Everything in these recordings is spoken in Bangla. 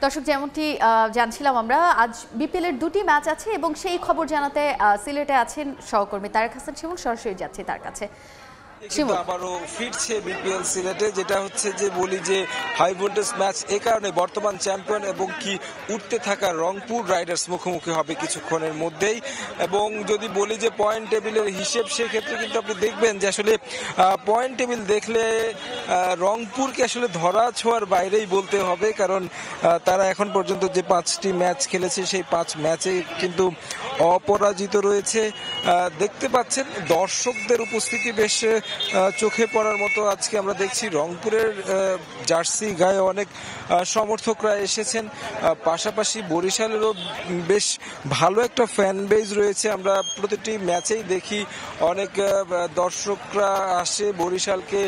দর্শক যেমনটি জানছিলাম আমরা আজ বিপিএল এর দুটি ম্যাচ আছে এবং সেই খবর জানাতে সিলেটে আছেন সহকর্মী তারেক হাসান শিমুল। সরাসরি যাচ্ছে তার কাছে। আবারও ফিরছে বিপিএল সিলেটে, যেটা হচ্ছে যে বলি যে হাই ভোল্টেজ ম্যাচ। এ কারণে বর্তমান চ্যাম্পিয়ন এবং কি উঠতে থাকা রংপুর রাইডার্স মুখোমুখি হবে কিছুক্ষণের মধ্যেই। এবং যদি বলি যে পয়েন্ট টেবিলের হিসেব, সেক্ষেত্রে কিন্তু আপনি দেখবেন যে আসলে পয়েন্ট টেবিল দেখলে রংপুরকে আসলে ধরা ছোঁয়ার বাইরেই বলতে হবে, কারণ তারা এখন পর্যন্ত যে 5টি ম্যাচ খেলেছে সেই 5 ম্যাচে কিন্তু অপরাজিত রয়েছে। দেখতে পাচ্ছেন দর্শকদের উপস্থিতি বেশ চোখে পড়ার মতো। আজকে আমরা দেখছি রংপুরের জার্সি গায়ে অনেক সমর্থকরা এসেছেন, পাশাপাশি বরিশালেরও বেশ ভালো একটা ফ্যান বেজ রয়েছে। আমরা প্রতিটি ম্যাচেই দেখি অনেক দর্শকরা আসে বরিশালকে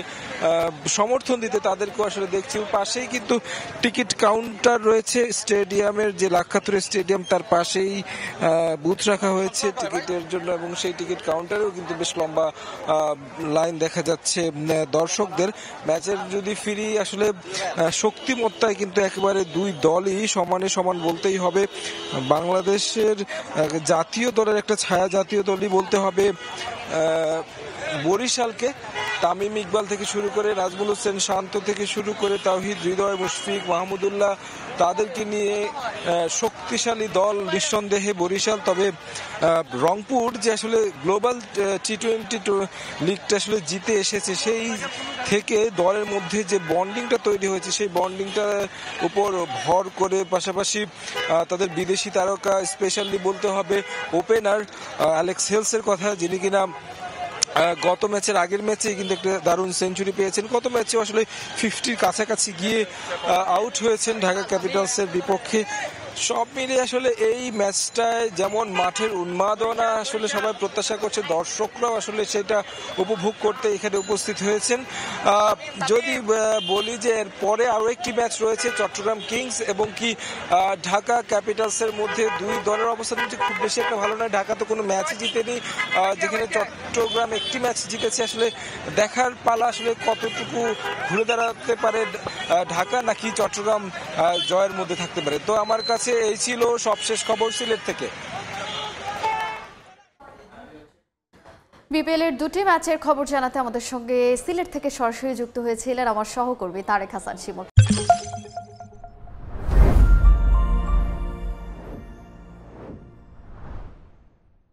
সমর্থন দিতে, তাদেরকেও আসলে দেখছি। পাশেই কিন্তু টিকিট কাউন্টার রয়েছে, স্টেডিয়ামের যে লাক্ষাতুরে স্টেডিয়াম তার পাশেই বুথ রাখা হয়েছে টিকিটের জন্য, এবং সেই টিকিট কাউন্টারেও কিন্তু বেশ লম্বা লাইন দেখা যাচ্ছে দর্শকদের। ম্যাচের যদি ফিরি, আসলে শক্তিমত্তায় কিন্তু একেবারে দুই দলই সমানে সমান বলতেই হবে। বাংলাদেশের জাতীয় দলের একটা ছায়া জাতীয় দলই বলতে হবে বরিশালকে। তামিম ইকবাল থেকে শুরু করে নাজমুল হোসেন শান্ত থেকে শুরু করে তাওহিদ হৃদয়, মুশফিক, মাহমুদুল্লাহ, তাদেরকে নিয়ে শক্তিশালী দল নিঃসন্দেহে বরিশাল। তবে রংপুর যে আসলে গ্লোবাল T20 লিগটা আসলে জিতে এসেছে, সেই থেকে দলের মধ্যে যে বন্ডিংটা তৈরি হয়েছে সেই বন্ডিংটার উপর ভর করে, পাশাপাশি তাদের বিদেশি তারকা, স্পেশালি বলতে হবে ওপেনার অ্যালেক্স হেলসের কথা, যিনি কিনা গত ম্যাচের আগের ম্যাচে কিন্তু একটা দারুণ সেঞ্চুরি পেয়েছেন। গত ম্যাচে আসলে 50-র কাছাকাছি গিয়ে আউট হয়েছেন ঢাকা ক্যাপিটালসের বিপক্ষে। সব মিলিয়ে আসলে এই ম্যাচটায় যেমন মাঠের উন্মাদনা আসলে সবাই প্রত্যাশা করছে, দর্শকরাও আসলে সেটা উপভোগ করতে এখানে উপস্থিত হয়েছেন। যদি বলি যে এর পরে আরও একটি ম্যাচ রয়েছে চট্টগ্রাম কিংস এবং কি ঢাকা ক্যাপিটালসের মধ্যে। দুই দলের অবস্থান কিন্তু খুব বেশি একটা ভালো নয়। ঢাকা তো কোনো ম্যাচই জিতেনি, যেখানে চট্টগ্রাম একটি ম্যাচ জিতেছে। আসলে দেখার পালা আসলে কতটুকু ঘুরে দাঁড়াতে পারে ঢাকা, নাকি চট্টগ্রাম জয়ের মধ্যে থাকতে পারে। তো আমার কাছে এই ছিল সবশেষ খবর সিলেট থেকে। বিপিএল এর দুটি ম্যাচের খবর জানাতে আমাদের সঙ্গে সিলেট থেকে সরাসরি যুক্ত হয়েছিলেন আমার সহকর্মী তারেক হাসান শিমুল।